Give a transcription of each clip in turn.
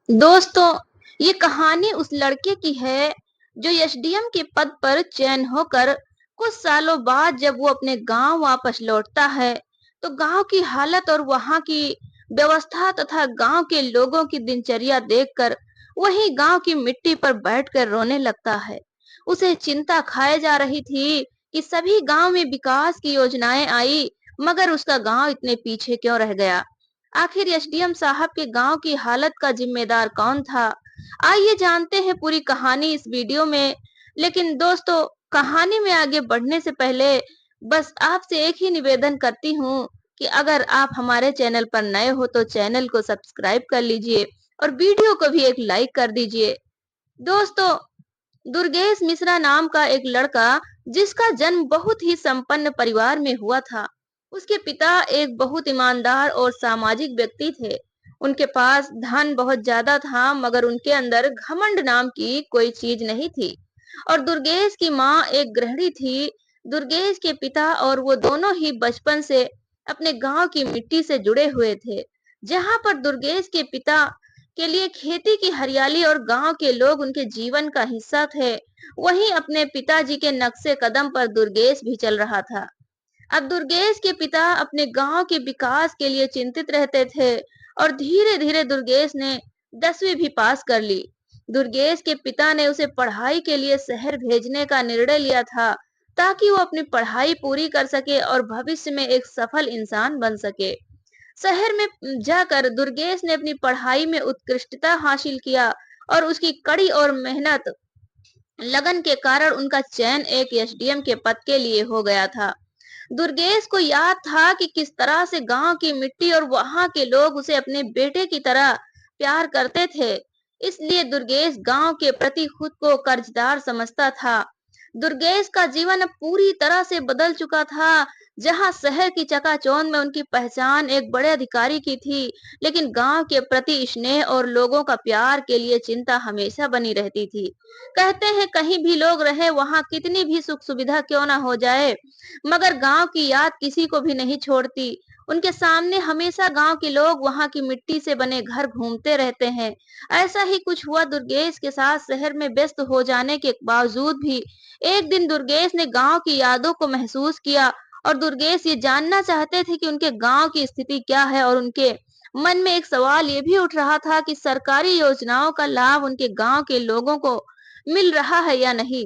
दोस्तों, ये कहानी उस लड़के की है जो एसडीएम के पद पर चयन होकर कुछ सालों बाद जब वो अपने गांव वापस लौटता है, तो गांव की हालत और वहां की व्यवस्था तथा गांव के लोगों की दिनचर्या देखकर वही गांव की मिट्टी पर बैठकर रोने लगता है। उसे चिंता खाए जा रही थी कि सभी गांव में विकास की योजनाएं आई, मगर उसका गांव इतने पीछे क्यों रह गया। आखिर एसडीएम साहब के गांव की हालत का जिम्मेदार कौन था? आइए जानते हैं पूरी कहानी इस वीडियो में। लेकिन दोस्तों, कहानी में आगे बढ़ने से पहले बस आपसे एक ही निवेदन करती हूँ कि अगर आप हमारे चैनल पर नए हो तो चैनल को सब्सक्राइब कर लीजिए और वीडियो को भी एक लाइक कर दीजिए। दोस्तों, दुर्गेश मिश्रा नाम का एक लड़का जिसका जन्म बहुत ही संपन्न परिवार में हुआ था। उसके पिता एक बहुत ईमानदार और सामाजिक व्यक्ति थे। उनके पास धन बहुत ज्यादा था, मगर उनके अंदर घमंड नाम की कोई चीज नहीं थी। और दुर्गेश की माँ एक गृहिणी थी। दुर्गेश के पिता और वो दोनों ही बचपन से अपने गांव की मिट्टी से जुड़े हुए थे। जहां पर दुर्गेश के पिता के लिए खेती की हरियाली और गांव के लोग उनके जीवन का हिस्सा थे, वहीं अपने पिताजी के नक्शे कदम पर दुर्गेश भी चल रहा था। अब दुर्गेश के पिता अपने गांव के विकास के लिए चिंतित रहते थे और धीरे धीरे दुर्गेश ने 10वीं भी पास कर ली। दुर्गेश के पिता ने उसे पढ़ाई के लिए शहर भेजने का निर्णय लिया था, ताकि वो अपनी पढ़ाई पूरी कर सके और भविष्य में एक सफल इंसान बन सके। शहर में जाकर दुर्गेश ने अपनी पढ़ाई में उत्कृष्टता हासिल किया और उसकी कड़ी और मेहनत लगन के कारण उनका चयन एक एसडीएम के पद के लिए हो गया था। दुर्गेश को याद था कि किस तरह से गांव की मिट्टी और वहां के लोग उसे अपने बेटे की तरह प्यार करते थे। इसलिए दुर्गेश गांव के प्रति खुद को कर्जदार समझता था। दुर्गेश का जीवन अब पूरी तरह से बदल चुका था। जहां शहर की चकाचौंध में उनकी पहचान एक बड़े अधिकारी की थी, लेकिन गांव के प्रति स्नेह और लोगों का प्यार के लिए चिंता हमेशा बनी रहती थी। कहते हैं कहीं भी लोग रहे, वहां कितनी भी सुख सुविधा क्यों ना हो जाए, मगर गांव की याद किसी को भी नहीं छोड़ती। उनके सामने हमेशा गांव के लोग वहां की मिट्टी से बने घर घूमते रहते हैं। ऐसा ही कुछ हुआ दुर्गेश के साथ। शहर में व्यस्त हो जाने के बावजूद भी एक दिन दुर्गेश ने गांव की यादों को महसूस किया। और दुर्गेश ये जानना चाहते थे कि उनके गांव की स्थिति क्या है, और उनके मन में एक सवाल ये भी उठ रहा था कि सरकारी योजनाओं का लाभ उनके गांव के लोगों को मिल रहा है या नहीं।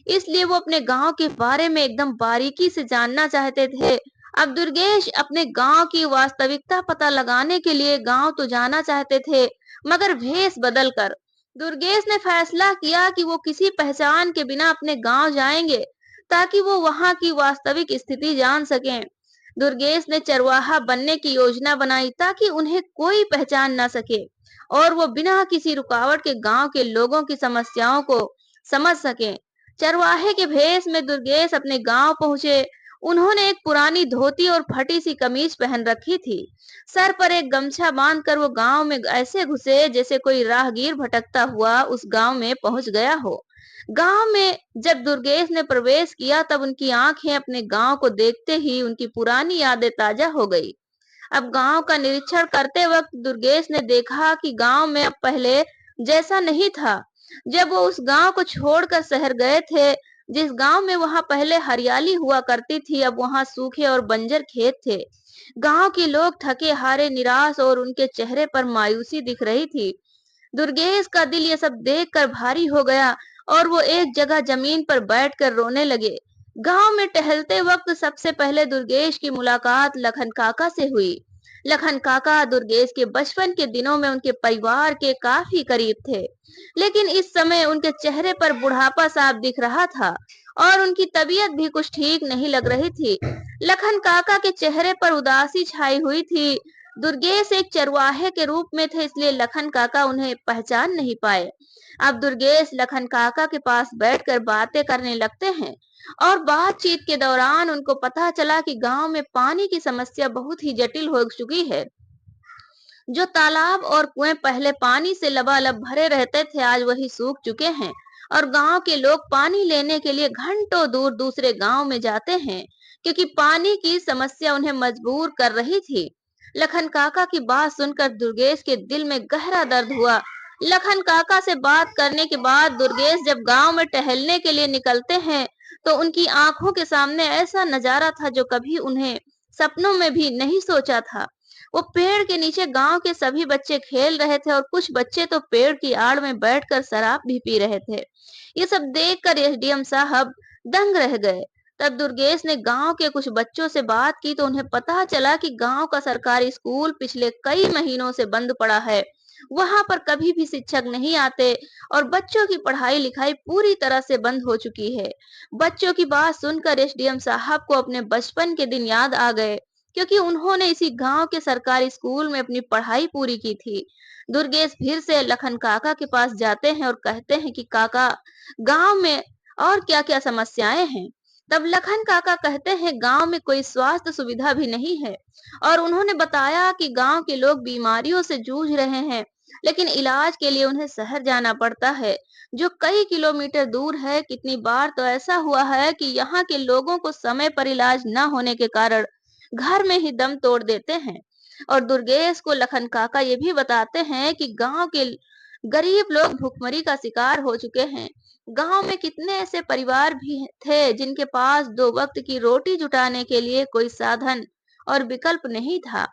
इसलिए वो अपने गांव के बारे में एकदम बारीकी से जानना चाहते थे। अब दुर्गेश अपने गांव की वास्तविकता पता लगाने के लिए गांव तो जाना चाहते थे, मगर भेष बदल कर। दुर्गेश ने फैसला किया कि वो किसी पहचान के बिना अपने गांव जाएंगे, ताकि वो वहां की वास्तविक स्थिति जान सकें। दुर्गेश ने चरवाहा बनने की योजना बनाई, ताकि उन्हें कोई पहचान ना सके और वो बिना किसी रुकावट के गांव के लोगों की समस्याओं को समझ सकें। चरवाहे के भेष में दुर्गेश अपने गांव पहुंचे। उन्होंने एक पुरानी धोती और फटी सी कमीज पहन रखी थी। सर पर एक गमछा बांधकर वो गांव में ऐसे घुसे जैसे कोई राहगीर भटकता हुआ उस गांव में पहुंच गया हो। गांव में जब दुर्गेश ने प्रवेश किया, तब उनकी आंखें अपने गांव को देखते ही उनकी पुरानी यादें ताजा हो गई। अब गांव का निरीक्षण करते वक्त दुर्गेश ने देखा कि गांव में अब पहले जैसा नहीं था। जब वो उस गांव को छोड़कर शहर गए थे, जिस गांव में वहां पहले हरियाली हुआ करती थी, अब वहां सूखे और बंजर खेत थे। गांव के लोग थके हारे, निराश और उनके चेहरे पर मायूसी दिख रही थी। दुर्गेश का दिल ये सब देखकर भारी हो गया और वो एक जगह जमीन पर बैठकर रोने लगे। गांव में टहलते वक्त सबसे पहले दुर्गेश की मुलाकात लखन काका से हुई। लखन काका दुर्गेश के बचपन के दिनों में उनके परिवार के काफी करीब थे, लेकिन इस समय उनके चेहरे पर बुढ़ापा साफ दिख रहा था और उनकी तबीयत भी कुछ ठीक नहीं लग रही थी। लखन काका के चेहरे पर उदासी छाई हुई थी। दुर्गेश एक चरवाहे के रूप में थे, इसलिए लखन काका उन्हें पहचान नहीं पाए। अब दुर्गेश लखन काका के पास बैठकर बातें करने लगते हैं और बातचीत के दौरान उनको पता चला कि गांव में पानी की समस्या बहुत ही जटिल हो चुकी है। जो तालाब और कुएं पहले पानी से लबालब भरे रहते थे, आज वही सूख चुके हैं और गांव के लोग पानी लेने के लिए घंटों दूर दूसरे गांव में जाते हैं, क्योंकि पानी की समस्या उन्हें मजबूर कर रही थी। लखन काका की बात सुनकर दुर्गेश के दिल में गहरा दर्द हुआ लखन काका से बात करने के बाद दुर्गेश जब गांव में टहलने के लिए निकलते हैं, तो उनकी आंखों के सामने ऐसा नजारा था जो कभी उन्हें सपनों में भी नहीं सोचा था। वो पेड़ के नीचे गांव के सभी बच्चे खेल रहे थे और कुछ बच्चे तो पेड़ की आड़ में बैठकर शराब भी पी रहे थे। ये सब देखकर एसडीएम साहब दंग रह गए। तब दुर्गेश ने गांव के कुछ बच्चों से बात की तो उन्हें पता चला कि गांव का सरकारी स्कूल पिछले कई महीनों से बंद पड़ा है। वहां पर कभी भी शिक्षक नहीं आते और बच्चों की पढ़ाई लिखाई पूरी तरह से बंद हो चुकी है। बच्चों की बात सुनकर एसडीएम साहब को अपने बचपन के दिन याद आ गए, क्योंकि उन्होंने इसी गांव के सरकारी स्कूल में अपनी पढ़ाई पूरी की थी। दुर्गेश फिर से लखन काका के पास जाते हैं और कहते हैं कि काका, गांव में और क्या-क्या समस्याएं हैं। तब लखन काका कहते हैं गांव में कोई स्वास्थ्य सुविधा भी नहीं है और उन्होंने बताया कि गांव के लोग बीमारियों से जूझ रहे हैं, लेकिन इलाज के लिए उन्हें शहर जाना पड़ता है, जो कई किलोमीटर दूर है। कितनी बार तो ऐसा हुआ है कि यहाँ के लोगों को समय पर इलाज न होने के कारण घर में ही दम तोड़ देते हैं। और दुर्गेश को लखन काका ये भी बताते हैं कि गांव के गरीब लोग भुखमरी का शिकार हो चुके हैं। गांव में कितने ऐसे परिवार भी थे जिनके पास दो वक्त की रोटी जुटाने के लिए कोई साधन और विकल्प नहीं था।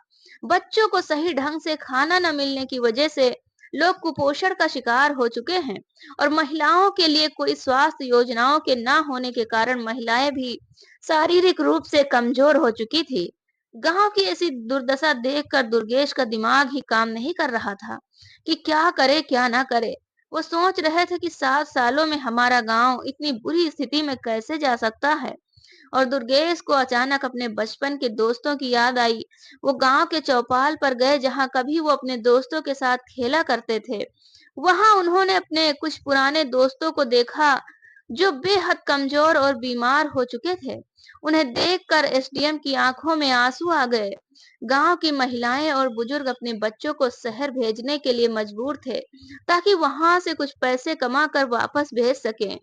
बच्चों को सही ढंग से खाना न मिलने की वजह से लोग कुपोषण का शिकार हो चुके हैं और महिलाओं के लिए कोई स्वास्थ्य योजनाओं के न होने के कारण महिलाएं भी शारीरिक रूप से कमजोर हो चुकी थी। गांव की ऐसी दुर्दशा देखकर दुर्गेश का दिमाग ही काम नहीं कर रहा था कि क्या करे क्या ना करे। वो सोच रहे थे कि 7 सालों में हमारा गांव इतनी बुरी स्थिति में कैसे जा सकता है। और दुर्गेश को अचानक अपने बचपन के दोस्तों की याद आई। वो गांव के चौपाल पर गए जहां कभी वो अपने दोस्तों के साथ खेला करते थे। वहां उन्होंने अपने कुछ पुराने दोस्तों को देखा जो बेहद कमजोर और बीमार हो चुके थे। उन्हें देखकर एसडीएम की आंखों में आंसू आ गए। गांव की महिलाएं और बुजुर्ग अपने बच्चों को शहर भेजने के लिए मजबूर थे, ताकि वहां से कुछ पैसे कमाकर वापस भेज सकें।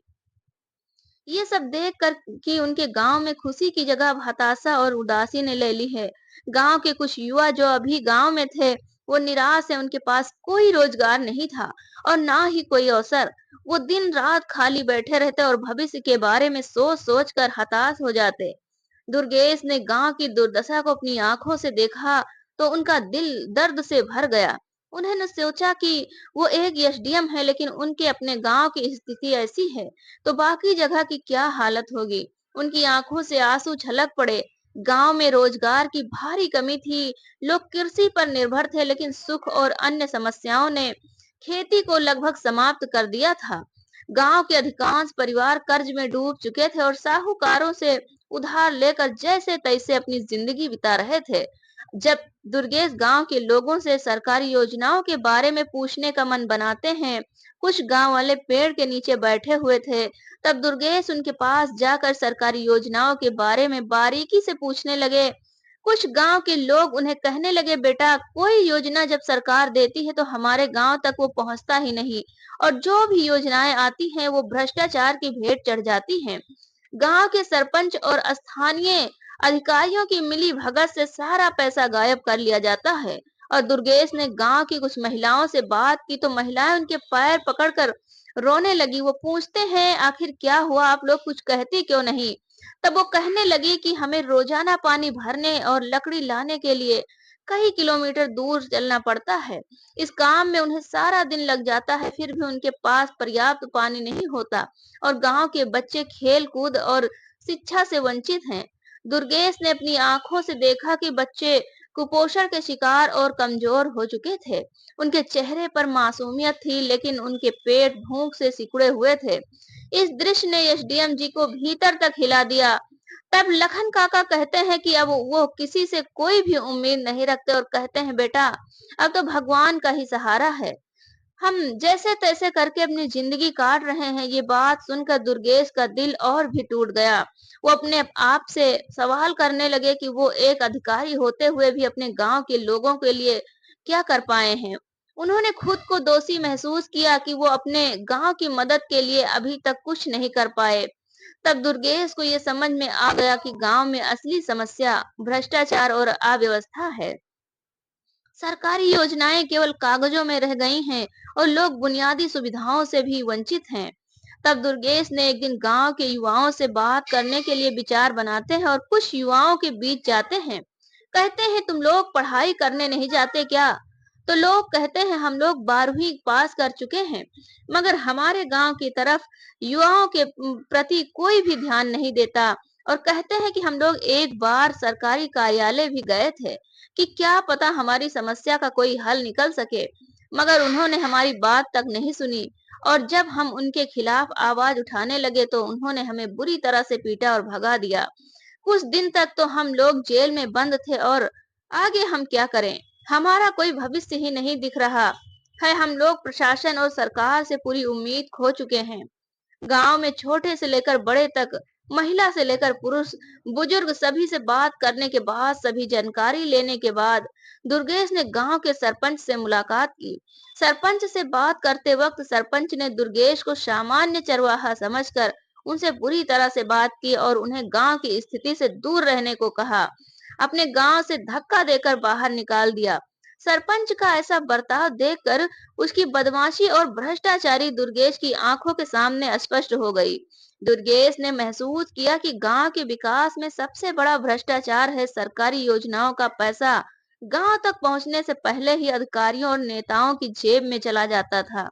ये सब देखकर कि उनके गांव में खुशी की जगह अब हताशा और उदासी ने ले ली है। गांव के कुछ युवा जो अभी गांव में थे, वो निराश है। उनके पास कोई रोजगार नहीं था और ना ही कोई अवसर। वो दिन रात खाली बैठे रहते और भविष्य के बारे में सोच सोच कर हताश हो जाते। दुर्गेश ने गांव की दुर्दशा को अपनी आंखों से देखा तो उनका दिल दर्द से भर गया। उन्होंने सोचा कि वो एक एसडीएम है, लेकिन उनके अपने गांव की स्थिति ऐसी है तो बाकी जगह की क्या हालत होगी। उनकी आंखों से आंसू छलक पड़े। गांव में रोजगार की भारी कमी थी। लोग कृषि पर निर्भर थे, लेकिन सुख और अन्य समस्याओं ने खेती को लगभग समाप्त कर दिया था। गांव के अधिकांश परिवार कर्ज में डूब चुके थे और साहूकारों से उधार लेकर जैसे तैसे अपनी जिंदगी बिता रहे थे। जब दुर्गेश गांव के लोगों से सरकारी योजनाओं के बारे में पूछने का मन बनाते हैं, कुछ गांव वाले पेड़ के नीचे बैठे हुए थे। तब दुर्गेश उनके पास जाकर सरकारी योजनाओं के बारे में बारीकी से पूछने लगे। कुछ गांव के लोग उन्हें कहने लगे, बेटा, कोई योजना जब सरकार देती है तो हमारे गांव तक वो पहुंचता ही नहीं और जो भी योजनाएं आती हैं वो भ्रष्टाचार की भेंट चढ़ जाती हैं। गांव के सरपंच और स्थानीय अधिकारियों की मिली भगत से सारा पैसा गायब कर लिया जाता है। और दुर्गेश ने गांव की कुछ महिलाओं से बात की तो महिलाएं उनके पैर पकड़कर रोने लगी। वो पूछते हैं, आखिर क्या हुआ, आप लोग कुछ कहती क्यों नहीं। तब वो कहने लगी कि हमें रोजाना पानी भरने और लकड़ी लाने के लिए कई किलोमीटर दूर चलना पड़ता है। इस काम में उन्हें सारा दिन लग जाता है, फिर भी उनके पास पर्याप्त पानी नहीं होता और गांव के बच्चे खेल कूद और शिक्षा से वंचित हैं। दुर्गेश ने अपनी आंखों से देखा कि बच्चे कुपोषण के शिकार और कमजोर हो चुके थे। उनके चेहरे पर मासूमियत थी, लेकिन उनके पेट भूख से सिकुड़े हुए थे। इस दृश्य ने एसडीएम जी को भीतर तक हिला दिया। तब लखन काका कहते हैं कि अब वो किसी से कोई भी उम्मीद नहीं रखते और कहते हैं, बेटा, अब तो भगवान का ही सहारा है। हम जैसे तैसे करके अपनी जिंदगी काट रहे हैं। ये बात सुनकर दुर्गेश का दिल और भी टूट गया। वो अपने आप से सवाल करने लगे कि वो एक अधिकारी होते हुए भी अपने गांव के लोगों के लिए क्या कर पाए हैं। उन्होंने खुद को दोषी महसूस किया कि वो अपने गांव की मदद के लिए अभी तक कुछ नहीं कर पाए। तब दुर्गेश को ये समझ में आ गया कि गांव में असली समस्या भ्रष्टाचार और अव्यवस्था है। सरकारी योजनाएं केवल कागजों में रह गई हैं और लोग बुनियादी सुविधाओं से भी वंचित हैं। तब दुर्गेश ने एक दिन गांव के युवाओं से बात करने के लिए विचार बनाते हैं और कुछ युवाओं के बीच जाते हैं। कहते हैं, तुम लोग पढ़ाई करने नहीं जाते क्या? तो लोग कहते हैं, हम लोग 12वीं पास कर चुके हैं, मगर हमारे गांव की तरफ युवाओं के प्रति कोई भी ध्यान नहीं देता। और कहते हैं कि हम लोग एक बार सरकारी कार्यालय भी गए थे कि क्या पता हमारी समस्या का कोई हल निकल सके, मगर उन्होंने हमारी बात तक नहीं सुनी। और जब हम उनके खिलाफ आवाज उठाने लगे तो उन्होंने हमें बुरी तरह से पीटा और भगा दिया। कुछ दिन तक तो हम लोग जेल में बंद थे और आगे हम क्या करें? हमारा कोई भविष्य ही नहीं दिख रहा है। हम लोग प्रशासन और सरकार से पूरी उम्मीद खो चुके हैं। गांव में छोटे से लेकर बड़े तक, महिला से लेकर पुरुष, बुजुर्ग सभी से बात करने के बाद, सभी जानकारी लेने के बाद दुर्गेश ने गांव के सरपंच से मुलाकात की। सरपंच से बात करते वक्त सरपंच ने दुर्गेश को सामान्य चरवाहा समझकर उनसे बुरी तरह से बात की और उन्हें गांव की स्थिति से दूर रहने को कहा। अपने गांव से धक्का देकर बाहर निकाल दिया। सरपंच का ऐसा बर्ताव देखकर उसकी बदमाशी और भ्रष्टाचारी दुर्गेश की आंखों के सामने स्पष्ट हो गई। दुर्गेश ने महसूस किया कि गांव के विकास में सबसे बड़ा भ्रष्टाचार है सरकारी योजनाओं का पैसा गांव तक पहुंचने से पहले ही अधिकारियों और नेताओं की जेब में चला जाता था।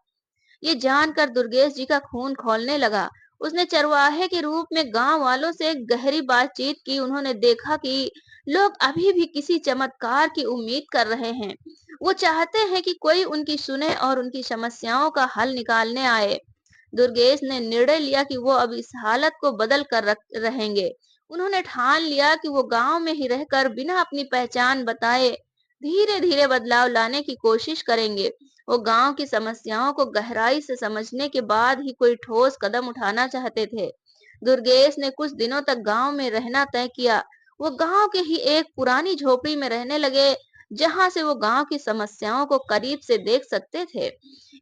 ये जानकर दुर्गेश जी का खून खौलने लगा। उसने चरवाहे के रूप में गांव वालों से गहरी बातचीत की। उन्होंने देखा कि लोग अभी भी किसी चमत्कार की उम्मीद कर रहे हैं। वो चाहते हैं कि कोई उनकी सुने और उनकी समस्याओं का हल निकालने आए। दुर्गेश ने निर्णय लिया कि वो अब इस हालत को बदल कर रहेंगे। उन्होंने ठान लिया कि वो गांव में ही रहकर बिना अपनी पहचान बताए धीरे धीरे बदलाव लाने की कोशिश करेंगे। वो गांव की समस्याओं को गहराई से समझने के बाद ही कोई ठोस कदम उठाना चाहते थे। दुर्गेश ने कुछ दिनों तक गांव में रहना तय किया। वो गांव के ही एक पुरानी झोपड़ी में रहने लगे, जहां से वो गांव की समस्याओं को करीब से देख सकते थे।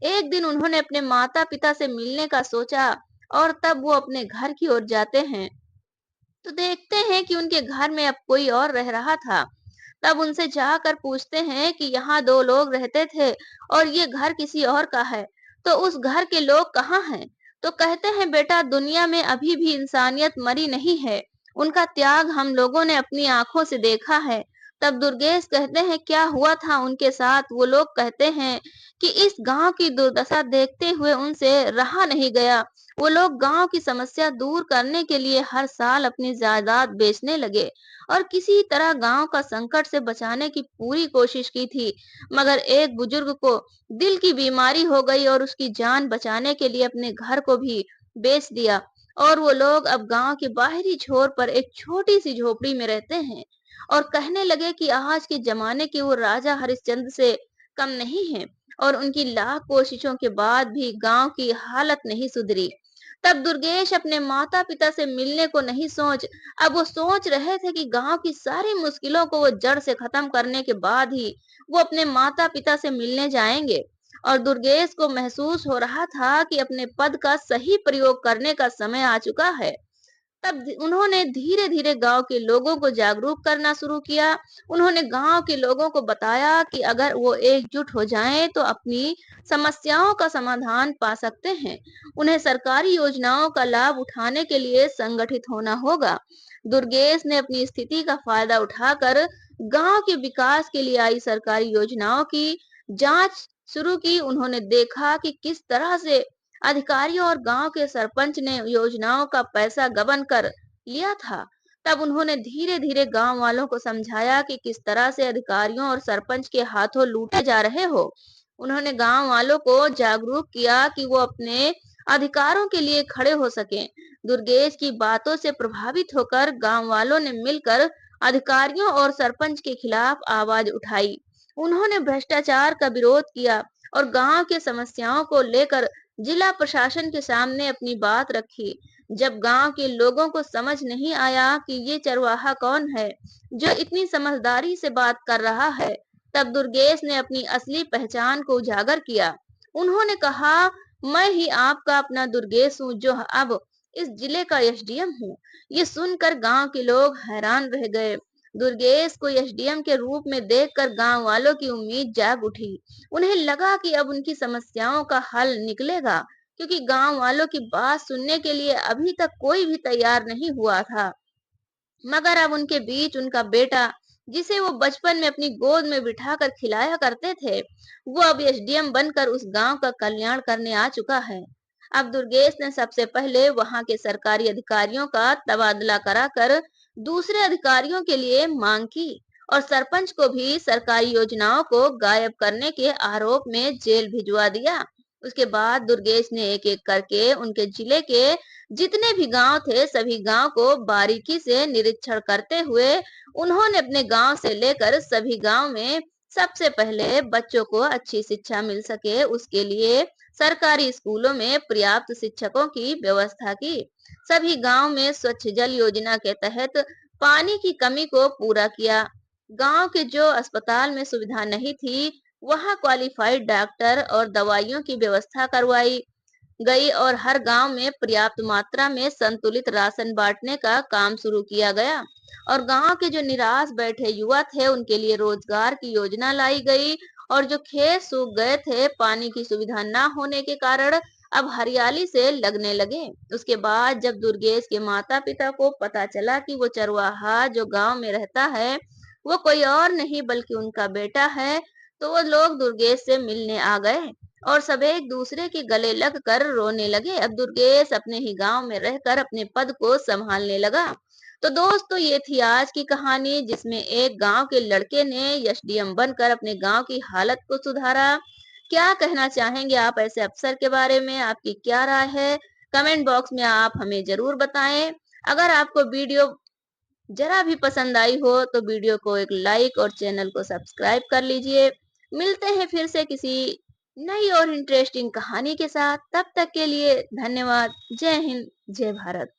एक दिन उन्होंने अपने माता पिता से मिलने का सोचा और तब वो अपने घर की ओर जाते हैं तो देखते हैं कि उनके घर में अब कोई और रह रहा था। तब उनसे जाकर पूछते हैं कि यहाँ दो लोग रहते थे और ये घर किसी और का है, तो उस घर के लोग कहाँ हैं? तो कहते हैं, बेटा, दुनिया में अभी भी इंसानियत मरी नहीं है, उनका त्याग हम लोगों ने अपनी आंखों से देखा है। तब दुर्गेश कहते हैं, क्या हुआ था उनके साथ? वो लोग कहते हैं कि इस गांव की दुर्दशा देखते हुए उनसे रहा नहीं गया। वो लोग गांव की समस्या दूर करने के लिए हर साल अपनी जायदाद बेचने लगे और किसी तरह गांव का संकट से बचाने की पूरी कोशिश की थी। मगर एक बुजुर्ग को दिल की बीमारी हो गई और उसकी जान बचाने के लिए अपने घर को भी बेच दिया और वो लोग अब गांव के बाहरी छोर पर एक छोटी सी झोपड़ी में रहते हैं और कहने लगे कि आज के जमाने के वो राजा हरिश्चंद्र से कम नहीं है। और उनकी लाख कोशिशों के बाद भी गांव की हालत नहीं सुधरी। तब दुर्गेश अपने माता पिता से मिलने को नहीं अब वो सोच रहे थे कि गांव की सारी मुश्किलों को वो जड़ से खत्म करने के बाद ही वो अपने माता पिता से मिलने जाएंगे। और दुर्गेश को महसूस हो रहा था कि अपने पद का सही प्रयोग करने का समय आ चुका है। तब उन्होंने धीरे धीरे गांव के लोगों को जागरूक करना शुरू किया। उन्होंने गांव के लोगों को बताया कि अगर वो एकजुट हो जाएं तो अपनी समस्याओं का समाधान पा सकते हैं। उन्हें सरकारी योजनाओं का लाभ उठाने के लिए संगठित होना होगा। दुर्गेश ने अपनी स्थिति का फायदा उठाकर गांव के विकास के लिए आई सरकारी योजनाओं की जांच शुरू की। उन्होंने देखा कि किस तरह से अधिकारियों और गांव के सरपंच ने योजनाओं का पैसा गबन कर लिया था। तब उन्होंने धीरे धीरे गांव वालों को समझाया कि किस तरह से अधिकारियों और सरपंच के हाथों लूटे जा रहे हो। उन्होंने गांव वालों को जागरूक किया कि वो अपने अधिकारों के लिए खड़े हो सकें। दुर्गेश की बातों से प्रभावित होकर गांव वालों ने मिलकर अधिकारियों और सरपंच के खिलाफ आवाज उठाई। उन्होंने भ्रष्टाचार का विरोध किया और गांव के समस्याओं को लेकर जिला प्रशासन के सामने अपनी बात रखी। जब गांव के लोगों को समझ नहीं आया कि ये चरवाहा कौन है जो इतनी समझदारी से बात कर रहा है, तब दुर्गेश ने अपनी असली पहचान को उजागर किया। उन्होंने कहा, मैं ही आपका अपना दुर्गेश हूँ जो अब इस जिले का एसडीएम हूँ। ये सुनकर गांव के लोग हैरान रह गए दुर्गेश को एसडीएम के रूप में देखकर गांव वालों की उम्मीद जाग उठी। उन्हें लगा कि अब उनकी समस्याओं का हल निकलेगा, क्योंकि गांव वालों की बात सुनने के लिए अभी तक कोई भी तैयार नहीं हुआ था। मगर अब उनके बीच उनका बेटा, जिसे वो बचपन में अपनी गोद में बिठाकर खिलाया करते थे, वो अब एसडीएम बनकर उस गांव का कल्याण करने आ चुका है। अब दुर्गेश ने सबसे पहले वहां के सरकारी अधिकारियों का तबादला कराकर दूसरे अधिकारियों के लिए मांग की और सरपंच को भी सरकारी योजनाओं को गायब करने के आरोप में जेल भिजवा दिया। उसके बाद दुर्गेश ने एक एक करके उनके जिले के जितने भी गांव थे, सभी गांव को बारीकी से निरीक्षण करते हुए उन्होंने अपने गांव से लेकर सभी गांव में सबसे पहले बच्चों को अच्छी शिक्षा मिल सके, उसके लिए सरकारी स्कूलों में पर्याप्त शिक्षकों की व्यवस्था की। सभी गांव में स्वच्छ जल योजना के तहत पानी की कमी को पूरा किया। गांव के जो अस्पताल में सुविधा नहीं थी, वहां क्वालिफाइड डॉक्टर और दवाइयों की व्यवस्था करवाई गई और हर गांव में पर्याप्त मात्रा में संतुलित राशन बांटने का काम शुरू किया गया और गांव के जो निराश बैठे युवा थे, उनके लिए रोजगार की योजना लाई गई और जो खेत सूख गए थे पानी की सुविधा न होने के कारण, अब हरियाली से लगने लगे। उसके बाद जब दुर्गेश के माता पिता को पता चला कि वो चरवाहा जो गांव में रहता है वो कोई और नहीं बल्कि उनका बेटा है, तो वो लोग दुर्गेश से मिलने आ गए और सब एक दूसरे के गले लग कर रोने लगे। अब दुर्गेश अपने ही गांव में रहकर अपने पद को संभालने लगा। तो दोस्तों, ये थी आज की कहानी जिसमें एक गांव के लड़के ने एसडीएम बनकर अपने गांव की हालत को सुधारा। क्या कहना चाहेंगे आप ऐसे अफसर के बारे में? आपकी क्या राय है? कमेंट बॉक्स में आप हमें जरूर बताएं। अगर आपको वीडियो जरा भी पसंद आई हो तो वीडियो को एक लाइक और चैनल को सब्सक्राइब कर लीजिए। मिलते हैं फिर से किसी नई और इंटरेस्टिंग कहानी के साथ। तब तक के लिए धन्यवाद। जय हिंद, जय भारत।